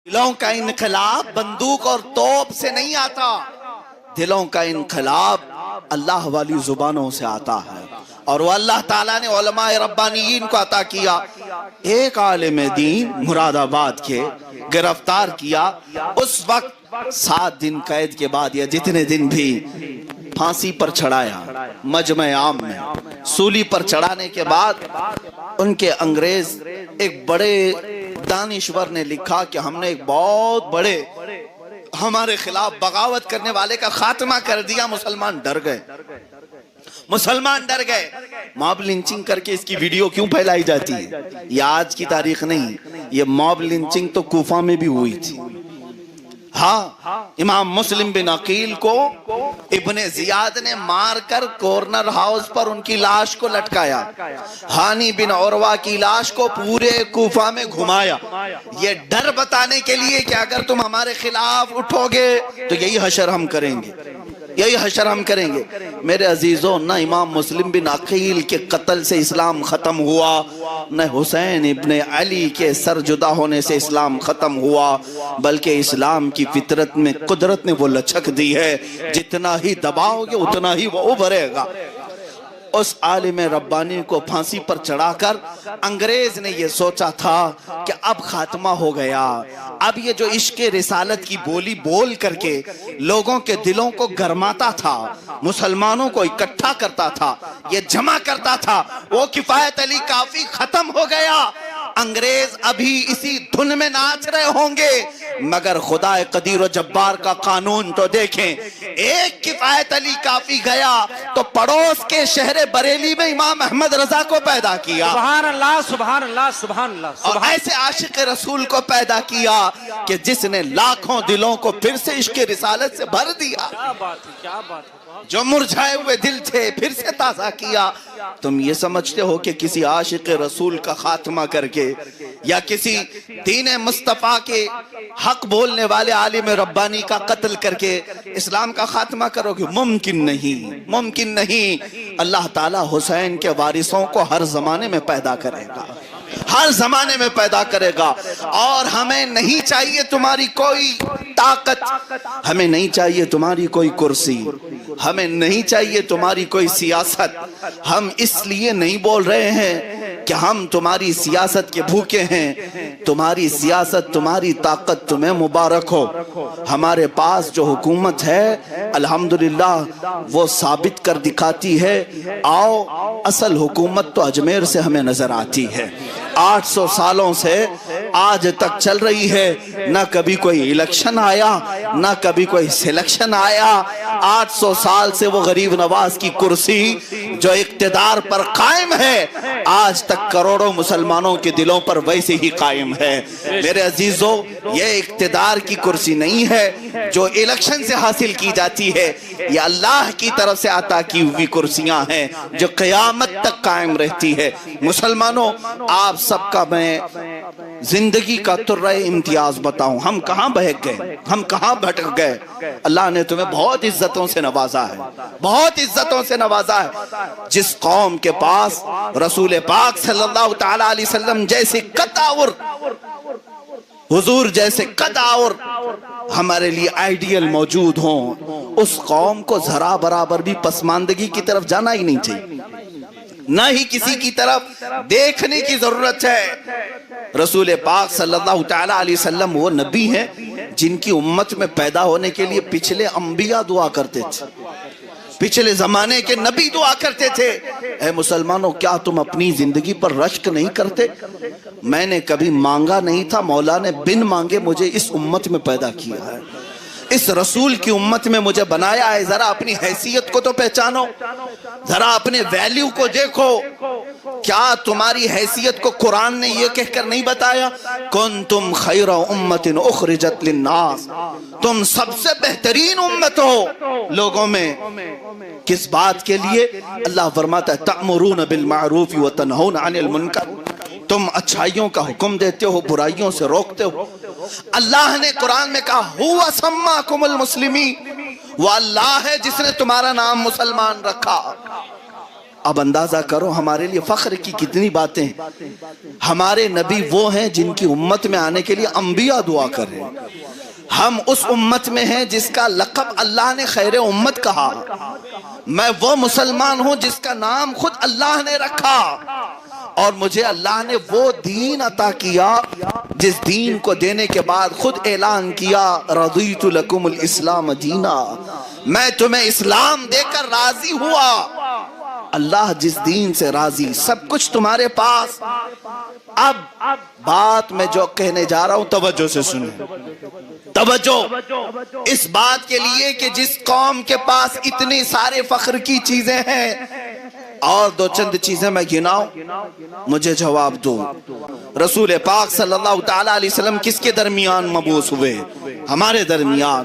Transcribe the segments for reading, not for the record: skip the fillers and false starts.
दिलों का इनकलाब बंदूक और तोप से नहीं आता, दिलों का इनकलाब अल्लाह वाली जुबानों से आता है। और वो अल्लाह ताला ने उलमाए रब्बानियीन को अता किया। एक आलिम दीन मुरादाबाद के गिरफ्तार किया, उस वक्त 7 दिन कैद के बाद या जितने दिन भी फांसी पर चढ़ाया, मजमे आम में सूली पर चढ़ाने के बाद उनके अंग्रेज एक बड़े दानिश्वर ने लिखा कि हमने एक बहुत बड़े हमारे खिलाफ बगावत करने वाले का खात्मा कर दिया। मुसलमान डर गए, मुसलमान डर गए। मॉब लिंचिंग करके इसकी वीडियो क्यों फैलाई जाती है? ये आज की तारीख नहीं, ये मॉब लिंचिंग तो कूफा में भी हुई थी। हाँ, इमाम मुस्लिम बिन अकील को इब्ने जियाद ने मारकर कॉर्नर हाउस पर उनकी लाश को लटकाया। हानी बिन उरवा की लाश को पूरे कूफा में घुमाया, ये डर बताने के लिए कि अगर तुम हमारे खिलाफ उठोगे तो यही हशर हम करेंगे, यही हशर हम करेंगे। मेरे अजीजों, न इमाम मुस्लिम बिन अकील के कत्ल से इस्लाम खत्म हुआ, न हुसैन इब्ने अली के सर जुदा होने से इस्लाम खत्म हुआ, बल्कि इस्लाम की फितरत में कुदरत ने वो लचक दी है, जितना ही दबाओगे उतना ही वो उभरेगा। उस आलिम रब्बानी को फांसी पर चढ़ाकर अंग्रेज ने ये सोचा था कि अब खात्मा हो गया। अब ये जो इश्क़ रिसालत की बोली बोल करके लोगों के दिलों को गरमाता था, मुसलमानों को इकट्ठा करता था, ये जमा करता था, वो किफायत अली काफी खत्म हो गया। अंग्रेज अभी इसी धुन में नाच रहे होंगे, मगर खुदा कदीर जब्बार का कानून तो देखें। एक किफायत अली काफी गया तो पड़ोस के शहर बरेली में इमाम अहमद रजा को पैदा किया। सुभान अल्लाह, सुभान अल्लाह, सुभान अल्लाह। और ऐसे आशिक रसूल को पैदा किया कि जिसने लाखों दिलों को फिर से इश्क़ रिसालत से भर दिया। क्या बात है, क्या बात है। जो मुरझाए हुए दिल थे फिर से ताजा किया। तुम ये समझते हो कि किसी आशिक रसूल का खात्मा करके या किसी दीन मुस्तफा के हक बोलने वाले आलिम रब्बानी का कत्ल करके इस्लाम का खात्मा करोगे? मुमकिन नहीं, मुमकिन नहीं। अल्लाह ताला हुसैन के वारिसों को हर जमाने में पैदा करेगा, हर जमाने में पैदा करेगा। और हमें नहीं चाहिए तुम्हारी कोई ताकत, हमें नहीं चाहिए तुम्हारी कोई कुर्सी, हमें नहीं चाहिए तुम्हारी कोई सियासत। हम इसलिए नहीं बोल रहे हैं कि हम तुम्हारी सियासत के भूखे हैं। तुम्हारी सियासत, तुम्हारी ताकत तुम्हें मुबारक हो। हमारे पास जो हुकूमत है अल्हम्दुलिल्लाह वो साबित कर दिखाती है। आओ, असल हुकूमत तो अजमेर से हमें नजर आती है, 800 सालों से आज तक चल रही है। ना कभी कोई इलेक्शन आया, ना कभी कोई सिलेक्शन आया। 800 साल से वो गरीब नवाज की कुर्सी जो इक्तिदार पर कायम है, आज तक करोड़ों मुसलमानों के दिलों पर वैसे ही कायम है। मेरे अजीजों, ये इक्तिदार की कुर्सी नहीं है जो इलेक्शन से हासिल की जाती है, ये अल्लाह की तरफ से अता की हुई कुर्सियां हैं जो क़यामत तक कायम रहती है। मुसलमानों, आप सबका मैं जिंदगी का तुर्रा इम्तियाज बताऊं, हम कहां बहक गए, हम कहां भटक गए। अल्लाह ने तुम्हें बहुत इज्जतों से नवाजा है, बहुत इज्जतों से नवाजा है। जिस कौम के पास रसूल पाक सल्लल्लाहु तआला अलैहि वसल्लम जैसे कताउर, हुजूर जैसे कताउर हमारे लिए आइडियल मौजूद हो, उस कौम को जरा बराबर भी पसमानदगी की तरफ जाना ही नहीं चाहिए, न ही किसी की तरफ देखने की जरूरत है। रसूल पाक सल्लल्लाहु तआला अलैहि वसल्लम वो नबी हैं जिनकी उम्मत में पैदा होने के लिए पिछले अंबिया दुआ करते थे, पिछले जमाने के नबी दुआ करते थे। ऐ मुसलमानों, क्या तुम अपनी जिंदगी पर रश्क नहीं करते? मैंने कभी मांगा नहीं था, मौला ने बिन मांगे मुझे इस उम्मत में पैदा किया है, इस रसूल की उम्मत में मुझे बनाया है। जरा अपनी हैसियत को तो पहचानो, जरा अपने वैल्यू को देखो। क्या तुम्हारी हैसियत को कुरान ने यह कहकर नहीं बताया, कुंतुम खैरा उम्मतिन उखरिजत लिन्नास, तुम सबसे बेहतरीन उम्मत हो लोगों में। किस बात के लिए? अल्लाह फरमाता है तअमुरून बिल मारूफ व तनहौन अनिल मुनकर, तुम अच्छाइयों का हुक्म देते हो, बुराइयों से रोकते हो। अल्लाह ने कुरान में कहा हुवा सम्माकुमुल मुस्लिमीन, वो अल्लाह है जिसने तुम्हारा नाम मुसलमान रखा। अब अंदाजा करो हमारे लिए फख्र की कितनी बातें हैं। हमारे नबी वो हैं जिनकी उम्मत में आने के लिए अंबिया दुआ कर रहे हैं। हम उस उम्मत में हैं जिसका लक़ब अल्लाह ने खैर उम्मत कहा। मैं वो मुसलमान हूं जिसका नाम खुद अल्लाह ने रखा, और मुझे अल्लाह ने वो दीन अता किया जिस दीन को देने के बाद खुद ऐलान किया, रज़ीतु लकुमुल इस्लाम दीना, मैं तुम्हें इस्लाम देकर राजी हुआ। अल्लाह जिस दीन से राजी, सब कुछ तुम्हारे पास। अब बात मैं जो कहने जा रहा हूं तवज्जो से सुनो, तवज्जो इस बात के लिए कि जिस कौम के पास इतने सारे फख्र की चीजें हैं, और दो चंद चीजें मैं गिनाऊं, मुझे जवाब दो। रसूल पाक सल्लल्लाहु ताला अलैहि वसल्लम किसके दरमियान मबूस हुए? हमारे दरमियान।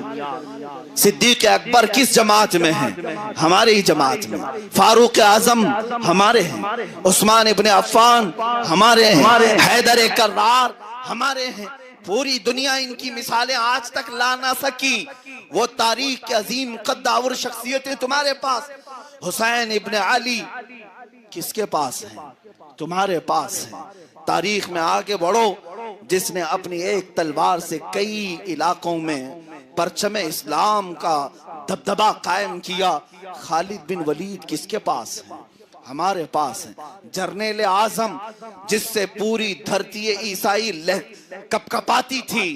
सिद्दीक अकबर किस जमात में हैं? हमारे ही जमात में। फारूक आजम हमारे हैं, उस्मान इब्ने अफ्फान हमारे हैं, हैदर कर्रार हमारे हैं। पूरी दुनिया इनकी मिसालें आज तक ला ना सकी। वो तारीख के अजीम कद्दावर शख्सियतें तुम्हारे पास। हुसैन इब्ने अली किसके पास है? तुम्हारे पास है। तारीख में आगे बढ़ो, जिसने अपनी एक तलवार से कई इलाकों में परचम इस्लाम का दबदबा कायम किया, खालिद बिन वलीद किसके पास है? हमारे पास है। जर्नेल आजम जिससे पूरी धरती ईसाई कपकपाती थी,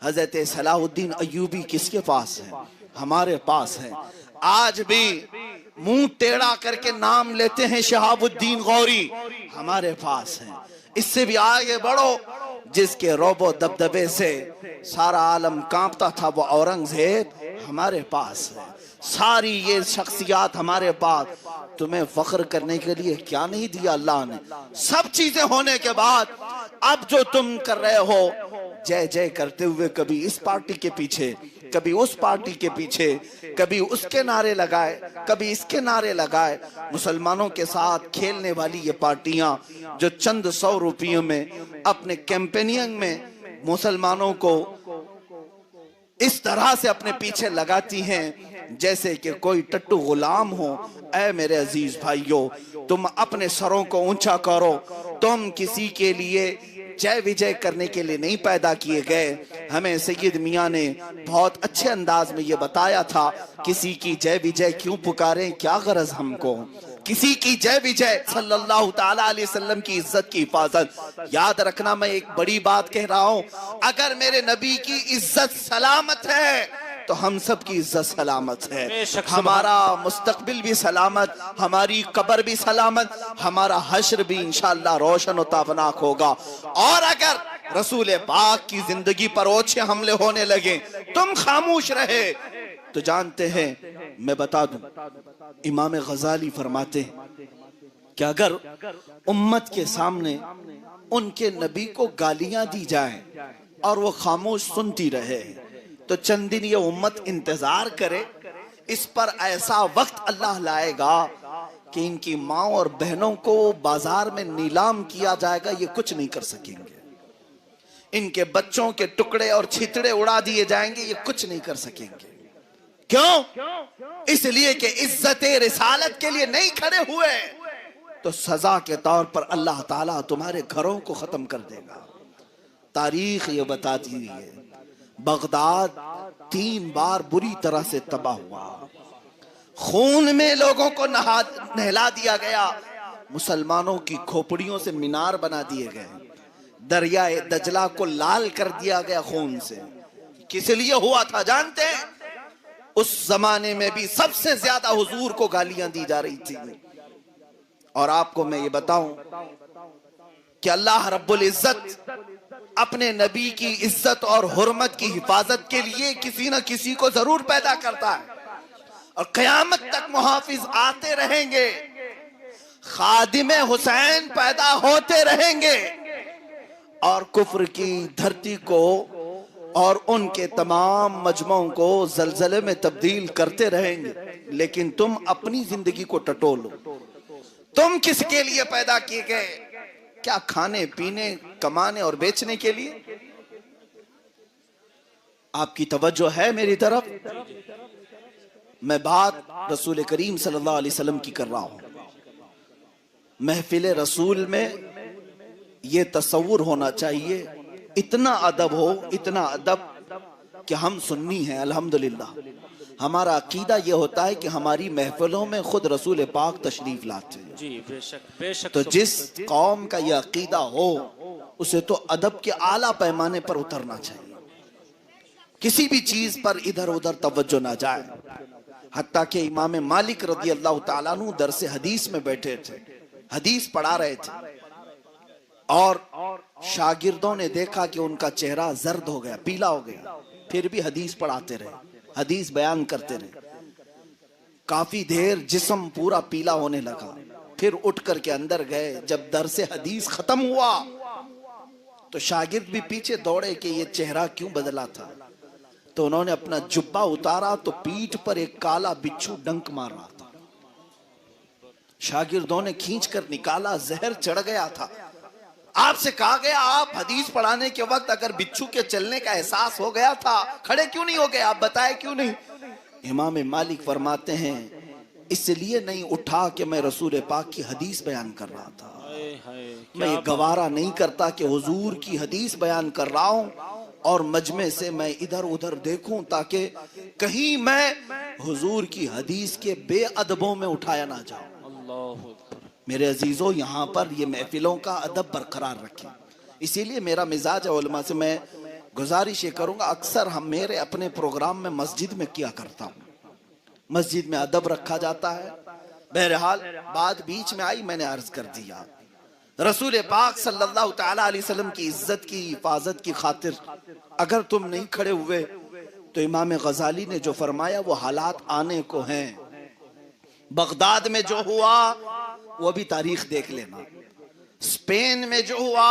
हजरत सलाहुद्दीन अय्यूबी किसके पास है? हमारे पास है। आज भी मुंह टेढ़ा करके नाम लेते हैं शहाबुद्दीन गौरी, हमारे पास है। इससे भी आगे बढ़ो, जिसके रोबो दबदबे से सारा आलम कांपता था, वो औरंगजेब हमारे पास है। सारी ये शख्सियात हमारे पास। तुम्हें फख्र करने के लिए क्या नहीं दिया अल्लाह ने? सब चीजें होने के बाद अब जो तुम कर रहे हो, जय जय करते हुए, कभी इस पार्टी के पीछे, कभी उस पार्टी के पीछे, कभी उसके नारे लगाए, कभी इसके नारे लगाए। मुसलमानों के साथ खेलने वाली ये पार्टियां जो चंद 100 रुपयों में अपने कैंपेनिंग में मुसलमानों को इस तरह से अपने पीछे लगाती हैं जैसे कि कोई टट्टू गुलाम हो। ऐ मेरे अजीज भाइयों, तुम अपने सरों को ऊंचा करो। तुम किसी के लिए जय विजय करने के लिए नहीं पैदा किए गए। हमें सैयद मियाँ ने बहुत अच्छे अंदाज में ये बताया था, किसी की जय विजय क्यों पुकारें, क्या गरज हमको किसी की जय विजय। सल्लल्लाहु ताला अलैहि वसल्लम की इज्जत की हिफाजत। याद रखना, मैं एक बड़ी बात कह रहा हूं, अगर मेरे नबी की इज्जत सलामत है तो हम सब की इज्जत सलामत है। हमारा मुस्तकबिल भी सलामत, हमारी कब्र भी सलामत, हमारा हश्र भी इंशाअल्लाह रोशन और ताबनाक होगा। और अगर रसूल पाक की जिंदगी पर ओछे हमले होने लगे, तुम खामोश रहे, तो जानते हैं, मैं बता दूं, इमाम गजाली फरमाते हैं कि अगर उम्मत के सामने उनके नबी को गालियां दी जाए और वो खामोश सुनती रहे, तो चंद दिन ये उम्मत इंतजार करे। इस पर ऐसा वक्त अल्लाह लाएगा कि इनकी माँ और बहनों को बाजार में नीलाम किया जाएगा, ये कुछ नहीं कर सकेंगे। इनके बच्चों के टुकड़े और छितड़े उड़ा दिए जाएंगे, ये कुछ नहीं कर सकेंगे। क्यों? इसलिए कि इज्जत-ए रिसालत के लिए नहीं खड़े हुए, तो सजा के तौर पर अल्लाह ताला तुम्हारे घरों को खत्म कर देगा। तारीख ये बताती है, बगदाद 3 बार बुरी तरह से तबाह हुआ, खून में लोगों को नहला दिया गया, मुसलमानों की खोपड़ियों से मीनार बना दिए गए, दरियाए दजला को लाल कर दिया गया खून से। किस लिए हुआ था जानते हैं? उस जमाने में भी सबसे ज्यादा हुजूर को गालियां दी जा रही थी। और आपको मैं ये बताऊं कि अल्लाह रब्बुल इज्जत अपने नबी की इज्जत और हुर्मत की हिफाजत के लिए किसी न किसी को जरूर पैदा करता है, और क़यामत तक मुहाफिज आते रहेंगे, खादिमे हुसैन पैदा होते रहेंगे, और कुफ्र की धरती को और उनके तमाम मजमों को जलजले में तब्दील करते रहेंगे। लेकिन तुम अपनी जिंदगी को टटोलो, तुम किसके लिए पैदा किए गए? क्या खाने पीने, कमाने और बेचने के लिए? आपकी तवज्जो है मेरी तरफ? मैं बात रसूल करीम सल्लल्लाहु अलैहि वसल्लम की कर रहा हूं। महफिल रसूल में ये तसव्वुर होना चाहिए, इतना अदब हो, इतना अदब कि हम सुन्नी हैं अल्हम्दुलिल्लाह। हमारा अकीदा ये होता है कि हमारी महफिलों में खुद रसूल पाक तशरीफ लाते हैं। जी बेशक बेशक। तो जिस कौम का यह अकीदा हो उसे तो अदब के आला पैमाने पर उतरना चाहिए, किसी भी चीज पर इधर उधर तवज्जो ना जाए। हत्ता कि इमाम मालिक रज़ी अल्लाह ताला अन्हु दरसे हदीस में बैठे थे, हदीस पढ़ा रहे थे और शागिर्दों ने देखा कि उनका चेहरा जर्द हो गया, पीला हो गया, फिर भी हदीस पढ़ाते रहे, हदीस बयान करते रहे। काफी देर जिस्म पूरा पीला होने लगा, फिर उठ करके अंदर गए। जब दरसे हदीस खत्म हुआ तो शागिर्द भी पीछे दौड़े कि ये चेहरा क्यों बदला था। तो उन्होंने अपना जुब्बा उतारा तो पीठ पर एक काला बिच्छू डंक मार रहा था। शागिर्दों ने खींच कर निकाला, जहर चढ़ गया था। आपसे कहा गया आप हदीस पढ़ाने के वक्त अगर बिच्छू के चलने का एहसास हो गया था, खड़े क्यों नहीं हो गए, आप बताए क्यों नहीं। इमाम मालिक फरमाते हैं इसलिए नहीं उठा कि मैं रसूल पाक की हदीस बयान कर रहा था। मैं ये गवारा नहीं करता कि हुजूर की हदीस बयान कर रहा हूं और मजमे से मैं इधर उधर देखूं ताकि कहीं मैं हुजूर की हदीस के बेअदबों में उठाया ना जाऊं। अल्लाह मेरे अजीजों, यहाँ पर ये महफिलों का अदब बरकरार रखें। इसीलिए मेरा मिजाज उलमा से मैं गुजारिश ये करूंगा, अक्सर हम मेरे अपने प्रोग्राम में मस्जिद में किया करता हूँ, मस्जिद में अदब रखा जाता है। बहरहाल बात बीच में आई, मैंने अर्ज कर दिया रसूल पाक सल्लल्लाहु तआला अलैहि वसल्लम की इज्जत की हिफाजत की खातिर अगर तुम नहीं खड़े हुए तो इमाम गजाली ने जो फरमाया वो हालात आने को हैं। बगदाद में जो हुआ वो भी तारीख देख लेना, स्पेन में जो हुआ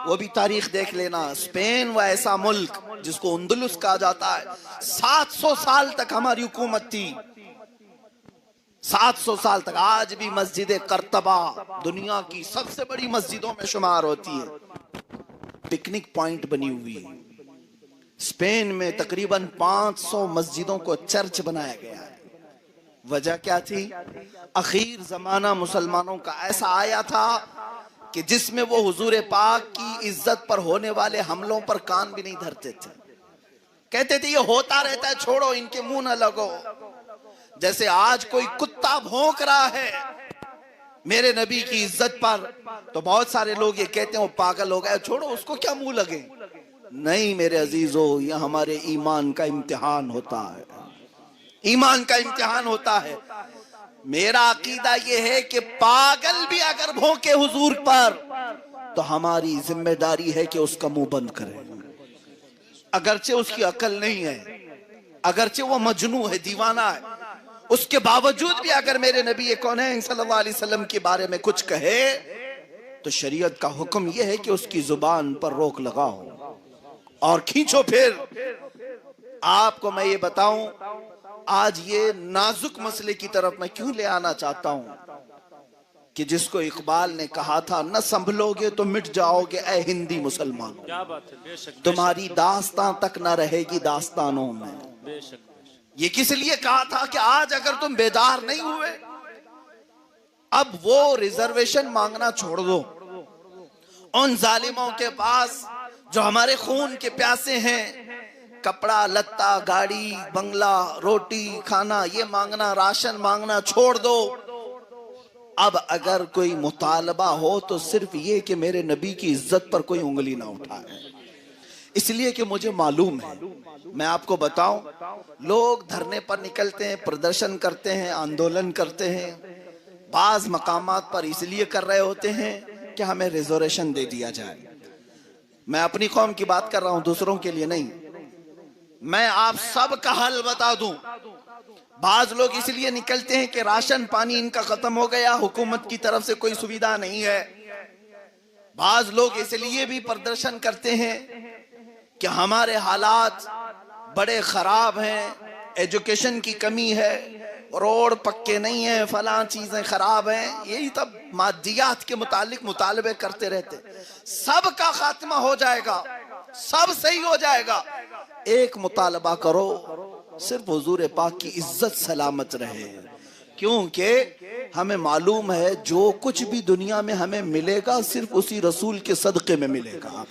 वो भी तारीख देख लेना। स्पेन वो ऐसा मुल्क जिसको अंदलुस कहा जाता है, 700 साल तक हमारी हुकूमत थी, 700 साल तक। आज भी मस्जिद करतबा दुनिया की सबसे बड़ी मस्जिदों में शुमार होती है, पिकनिक पॉइंट बनी हुई है। स्पेन में तकरीबन 500 मस्जिदों को चर्च बनाया गया है। वजह क्या थी? आखिर जमाना मुसलमानों का ऐसा आया था कि जिसमें वो हुजूर पाक की इज्जत पर होने वाले हमलों पर कान भी नहीं धरते थे। कहते थे ये होता रहता है, छोड़ो, इनके मुंह न लगो। जैसे आज कोई कुत्ता भौंक रहा है मेरे नबी की इज्जत पर, तो बहुत सारे लोग ये कहते हैं वो पागल हो गया, छोड़ो उसको क्या मुंह लगे। नहीं मेरे अजीजों, यह हमारे ईमान का इम्तिहान होता है, ईमान का इम्तिहान होता है। मेरा अकीदा यह है कि पागल भी अगर भौंके हुजूर पर तो हमारी जिम्मेदारी है कि उसका मुंह बंद करें, अगरचे उसकी अकल नहीं है, अगरचे वो मजनू है, दीवाना है, उसके बावजूद भी अगर मेरे नबी कौनैन सल्लल्लाहु अलैहि वसल्लम के बारे में कुछ कहे तो शरीयत का हुक्म यह है कि उसकी जुबान पर रोक लगाओ और खींचो। फिर आपको मैं ये बताऊं, आज ये नाजुक मसले की तरफ मैं क्यों ले आना चाहता हूं कि जिसको इकबाल ने कहा था, न संभलोगे तो मिट जाओगे ऐ हिंदी मुसलमानों, क्या बात है, बेशक तुम्हारी दास्तां तक न रहेगी दास्तानों में। बेशक। ये किस लिए कहा था कि आज अगर तुम बेदार नहीं हुए, अब वो रिजर्वेशन मांगना छोड़ दो। उन जालिमों के पास जो हमारे खून के प्यासे हैं, कपड़ा लत्ता, गाड़ी, बंगला, रोटी, खाना, ये मांगना, राशन मांगना छोड़ दो। अब अगर कोई मुतालबा हो तो सिर्फ ये कि मेरे नबी की इज्जत पर कोई उंगली ना उठाए, इसलिए कि मुझे मालूम है। मैं आपको बताऊं, लोग धरने पर निकलते हैं, प्रदर्शन करते हैं, आंदोलन करते हैं, बाज मकामात पर इसलिए कर रहे होते हैं कि हमें रिजर्वेशन दे दिया जाए। मैं अपनी कौम की बात कर रहा हूं, दूसरों के लिए नहीं। मैं आप सब का हल बता दूं, बाज लोग इसलिए निकलते हैं कि राशन पानी इनका खत्म हो गया, हुकूमत की तरफ से कोई सुविधा नहीं है। बाज लोग इसलिए भी प्रदर्शन करते हैं कि हमारे हालात बड़े खराब हैं, एजुकेशन की कमी है, रोड पक्के नहीं है, फलां चीजें खराब हैं। यही तब मादियात के मुतालिक मुतालबे करते रहते। सब का खात्मा हो जाएगा, सब सही हो जाएगा। एक मुतालबा करो, सिर्फ हुजूर पाक की इज्जत सलामत रहे, क्योंकि हमें मालूम है जो कुछ भी दुनिया में हमें मिलेगा सिर्फ उसी रसूल के सदक़े में मिलेगा।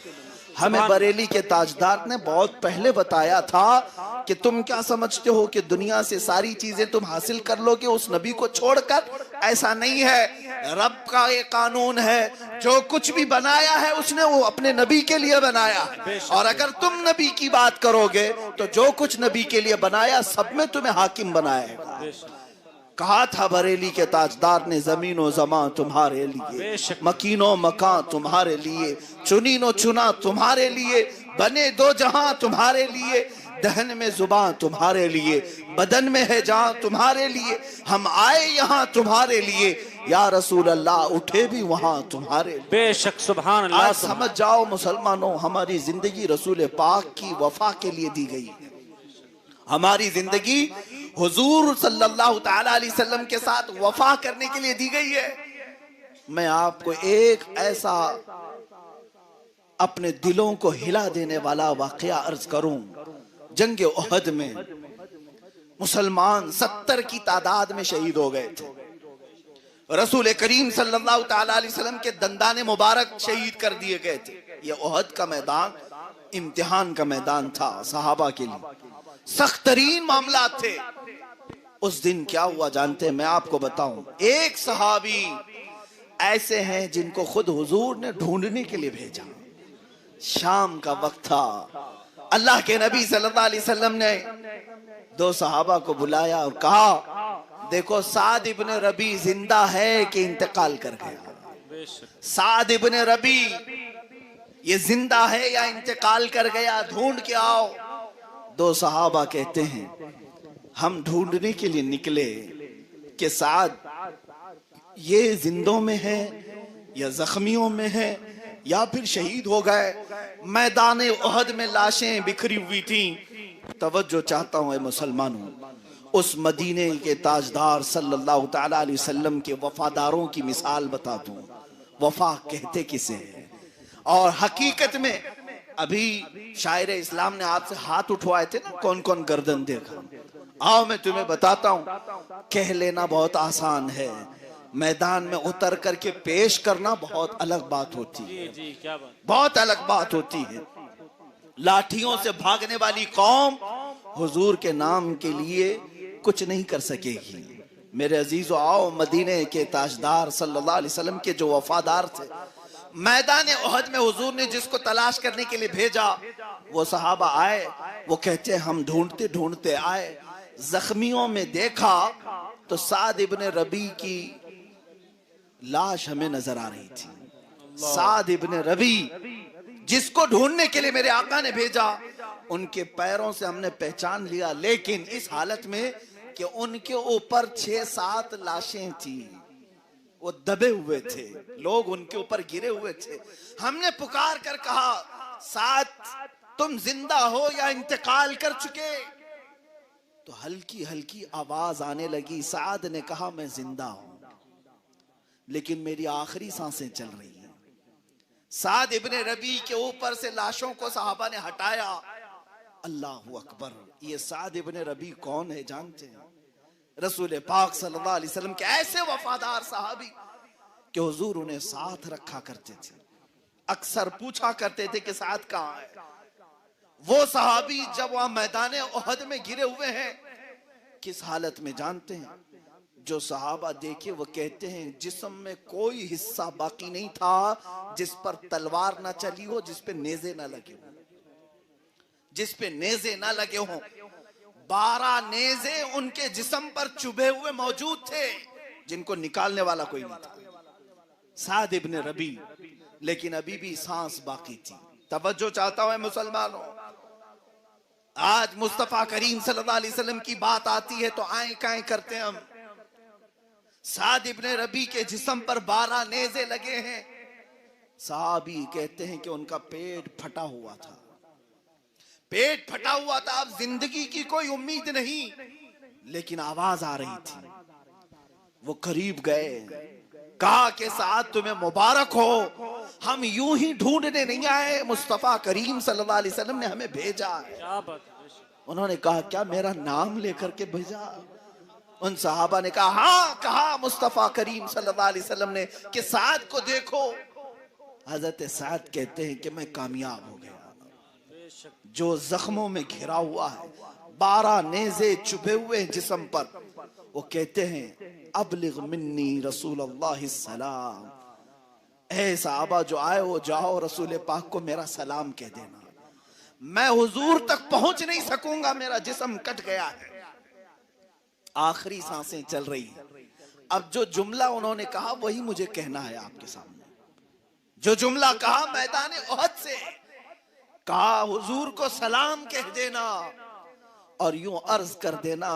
हमें बरेली के ताजदार ने बहुत पहले बताया था कि तुम क्या समझते हो कि दुनिया से सारी चीजें तुम हासिल कर लोगे उस नबी को छोड़कर? ऐसा नहीं है। रब का ये कानून है, जो कुछ भी बनाया है उसने वो अपने नबी के लिए बनाया है। और अगर तुम नबी की बात करोगे तो जो कुछ नबी के लिए बनाया सब में तुम्हें हाकिम बनाएगा। कहा था बरेली के ताजदार ने, जमीनो जमा तुम्हारे लिए, मकीनो मकान तुम्हारे लिए, चुनीनो चुना तुम्हारे लिए, बने दो जहां तुम्हारे लिए, दहन में जुबान तुम्हारे लिए, बदन में है जान तुम्हारे लिए, हम आए यहाँ तुम्हारे लिए, या रसूल अल्लाह उठे भी वहां तुम्हारे लिए। बेशक सुभान अल्लाह। आज समझ जाओ मुसलमानों, हमारी जिंदगी रसूल पाक की वफा के लिए दी गई है। हमारी जिंदगी हुजूर सल्लल्लाहु तआला अलैहि वसल्लम के साथ वफा करने के लिए दी गई है। मैं आपको एक ऐसा अपने दिलों को हिला देने वाला वाकया अर्ज करूं। जंग उहद में मुसलमान 70 की तादाद में शहीद हो गए थे। रसूल करीम सल्लल्लाहु तआला अलैहि वसल्लम के दंदाने मुबारक शहीद कर दिए गए थे। यह उहद का मैदान इम्तिहान का मैदान था सहाबा के लिए, सख्त तरीन मामला थे। उस दिन क्या हुआ जानते हैं? मैं आपको बताऊं। एक सहाबी ऐसे हैं जिनको खुद हुजूर ने ढूंढने के लिए भेजा। शाम का वक्त था, अल्लाह के नबी सल्लल्लाहु अलैहि वसल्लम ने 2 सहाबा को बुलाया और कहा, देखो साद इब्न रबी जिंदा है कि इंतकाल कर गया? साद इब्न रबी ये जिंदा है या इंतकाल कर गया? ढूंढ के आओ। 2 सहाबा कहते हैं, हम ढूंढने के लिए निकले कि साद ये जिंदों में है या जख्मियों में है या फिर शहीद हो गए। मैदान उहद में लाशें बिखरी हुई थी। तवज्जो चाहता हूं मुसलमानों, उस मदीने के ताजदार सल्लल्लाहु तआला अलैहि वसल्लम के वफादारों की मिसाल बता दूं। वफा कहते किसे हैं? और हकीकत में अभी शायर इस्लाम ने आपसे हाथ उठवाए थे ना, कौन कौन गर्दन देखा? आओ मैं तुम्हें बताता हूं। कह लेना बहुत आसान है, मैदान में उतर करके पेश करना बहुत अलग बात होती है। जी क्या बात, बहुत अलग बात होती है। लाठियों से भागने वाली कौम हुजूर के नाम के लिए कुछ नहीं कर सकेगी। मेरे अजीजो, आओ मदीने के ताजदार सल्लल्लाहु अलैहि वसल्लम के जो वफादार थे, मैदान उहद में हुजूर ने जिसको तलाश करने के लिए भेजा, वो सहाबा आए। वो कहते हम ढूंढते ढूंढते आए, जख्मियों में देखा तो साद इब्न रबी की लाश हमें नजर आ रही थी। साद इब्न रबी जिसको ढूंढने के लिए मेरे आका ने भेजा, उनके पैरों से हमने पहचान लिया, लेकिन इस हालत में कि उनके ऊपर 6-7 लाशें थी। वो दबे हुए थे, लोग उनके ऊपर गिरे हुए थे। हमने पुकार कर कहा, साद तुम जिंदा हो या इंतकाल कर चुके? तो हल्की हल्की आवाज आने लगी। साद ने कहा, मैं जिंदा हूं लेकिन मेरी आखिरी सांसें चल रही हैं। साद इब्ने रबी के ऊपर से लाशों को सहाबा ने हटाया। अल्लाहु अकबर। ये साद इब्ने रबी कौन है जानते हैं? रसूल पाक सल्लल्लाहु अलैहि वसल्लम के ऐसे वफादार सहाबी कि हुजूर उन्हें साथ रखा करते थे। अक्सर पूछा करते थे कि साथ कहां है? वो सहाबी जब वहां मैदान उहद में गिरे हुए हैं, किस हालत में जानते हैं? जो सहाबा देखे वो कहते हैं जिस्म में कोई हिस्सा बाकी नहीं था जिस पर तलवार ना चली हो, जिस पे नेज़े ना लगे हो, जिस पे नेज़े ना लगे हो। 12 नेज़े उनके जिस्म पर चुभे हुए मौजूद थे, जिनको निकालने वाला कोई नहीं था। साद इब्न रबी, लेकिन अभी भी सांस बाकी थी। तवज्जो चाहता हूं मुसलमानों, आज मुस्तफा करीम सल्लल्लाहु अलैहि वसल्लम की बात आती है तो आए काए करते हैं हम। साद इब्ने रबी के जिस्म पर 12 नेज़े लगे हैं। साहबी कहते हैं कि उनका पेट फटा हुआ था, पेट फटा हुआ था। अब जिंदगी की कोई उम्मीद नहीं, लेकिन आवाज आ रही थी। वो करीब गए, कहा कि साद तुम्हें मुबारक हो, हम यूं ही ढूंढने नहीं आए, मुस्तफा करीम सल्लल्लाहु अलैहि वसल्लम ने हमें भेजा है। क्या बात। उन्होंने कहा, क्या मेरा नाम लेकर के भेजा? उन सहाबा ने कहा, हाँ कहा मुस्तफा करीम सल्लल्लाहु अलैहि वसल्लम ने कि साद को देखो। हजरत साद कहते हैं कि मैं कामयाब हो गया। बेशक जो जख्मों में घिरा हुआ है, 12 नेज़े चुभे हुए हैं जिस्म पर, वो कहते हैं अबलिग मिन्नी रसूलुल्लाह सलाम, ऐ सहाबा जो आए हो जाओ रसूल पाक को मेरा सलाम कह देना, मैं हुजूर तक पहुंच नहीं सकूंगा, मेरा जिस्म कट गया है, आखिरी सांसें चल रही हैं। अब जो जुमला उन्होंने कहा वही मुझे कहना है आपके सामने। जो जुमला कहा मैदान ओहद से, कहा हुजूर को सलाम कह देना और यूं अर्ज कर देना,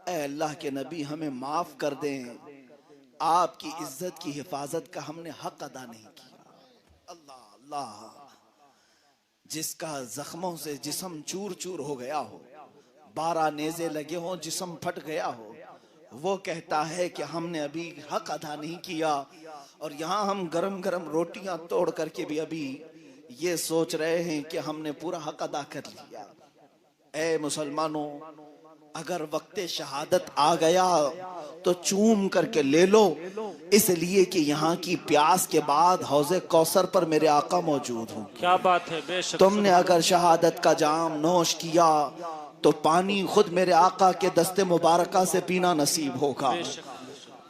ऐ अल्लाह के नबी हमें माफ कर दें, आपकी इज्जत की हिफाजत का हमने हक अदा नहीं किया। अल्लाह अल्लाह, जिसका जख्मों से जिस्म चूर चूर हो गया हो, 12 नेज़े लगे हों, जिस्म फट गया हो, वो कहता है कि हमने अभी हक अदा नहीं किया। और यहाँ हम गरम गरम रोटियां तोड़ करके भी अभी ये सोच रहे हैं कि हमने पूरा हक अदा कर लिया। ऐ मुसलमानों, अगर वक्त शहादत आ गया तो चूम करके ले लो, इसलिए कि यहाँ की प्यास के बाद हौज़े कौसर पर मेरे आका मौजूद हूँ। क्या बात है। बेशक तुमने अगर शहादत का जाम नोश किया तो पानी खुद मेरे आका के दस्ते मुबारका से पीना नसीब होगा।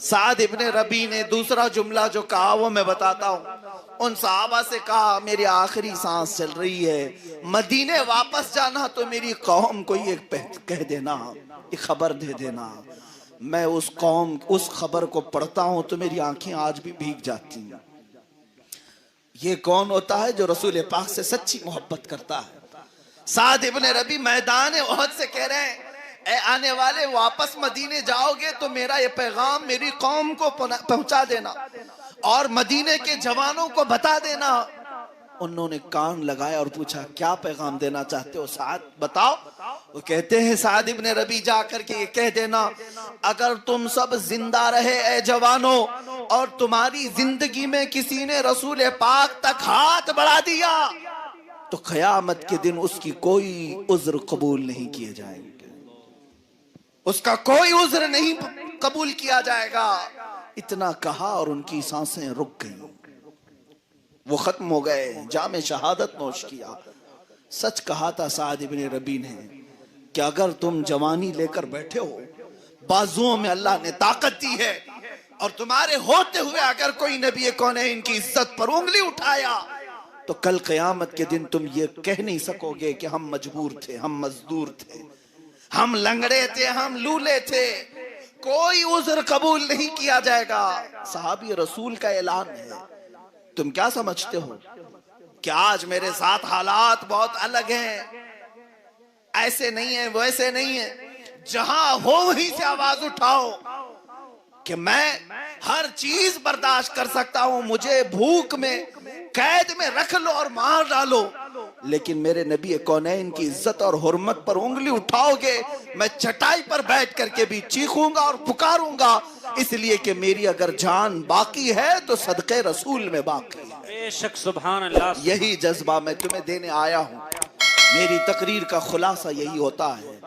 साद इब्ने रबी ने दूसरा जुमला जो कहा वो मैं बताता हूँ। उन सहाबा से कहा मेरी आखिरी सांस चल रही है, मदीने वापस जाना तो मेरी कौम को ये कह देना, ये खबर दे देना। मैं उस कौम उस खबर को पढ़ता हूँ तो मेरी आंखें आज भी भीग जाती हैं। ये कौन होता है जो रसूल पाक से सच्ची मोहब्बत करता है। साद इब्ने रबी मैदान ओहद से कह रहे हैं, ए आने वाले वापस मदीने जाओगे तो मेरा ये पैगाम मेरी कौम को पहुंचा देना और मदीने के जवानों को बता देना। उन्होंने कान लगाया और पूछा क्या पैगाम देना चाहते हो साद, बताओ। वो कहते हैं साद इब्ने रबी जाकर के ये कह देना, अगर तुम सब जिंदा रहे ए जवानों और तुम्हारी जिंदगी में किसी ने रसूल पाक तक हाथ बढ़ा दिया तो क़यामत के दिन उसकी कोई उज्र कबूल नहीं किए जाएंगे, उसका कोई उज्र नहीं कबूल किया जाएगा। इतना कहा और उनकी सांसें रुक गईं, वो खत्म हो गए, जामे शहादत नोश किया। सच कहा था साद इब्ने रबी ने कि अगर तुम जवानी लेकर बैठे हो, बाजुओं में अल्लाह ने ताकत दी है और तुम्हारे होते हुए अगर कोई नबी कौनैन इनकी इज्जत पर उंगली उठाया तो कल क़यामत के दिन तुम ये कह नहीं सकोगे कि हम मजबूर थे, हम मजदूर थे, हम लंगड़े थे, हम लूले थे, कोई उज़्र कबूल नहीं किया जाएगा। साहबी रसूल का ऐलान है। तुम क्या समझते हो कि आज मेरे साथ हालात बहुत अलग हैं, ऐसे नहीं है वैसे नहीं है। जहां हो वहीं से आवाज उठाओ कि मैं हर चीज बर्दाश्त कर सकता हूं, मुझे भूख में कैद में रख लो और मार डालो, लेकिन मेरे नबी कौनैन की इज्जत और हुर्मत पर उंगली उठाओगे, मैं चटाई पर बैठ करके भी चीखूंगा और पुकारूंगा, इसलिए कि मेरी अगर जान बाकी है तो सदक़े रसूल में बाकी है। बेशक सुभान अल्लाह। यही जज्बा मैं तुम्हें देने आया हूं। मेरी तकरीर का खुलासा यही होता है,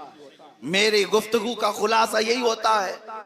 मेरी गुफ्तगू का खुलासा यही होता है।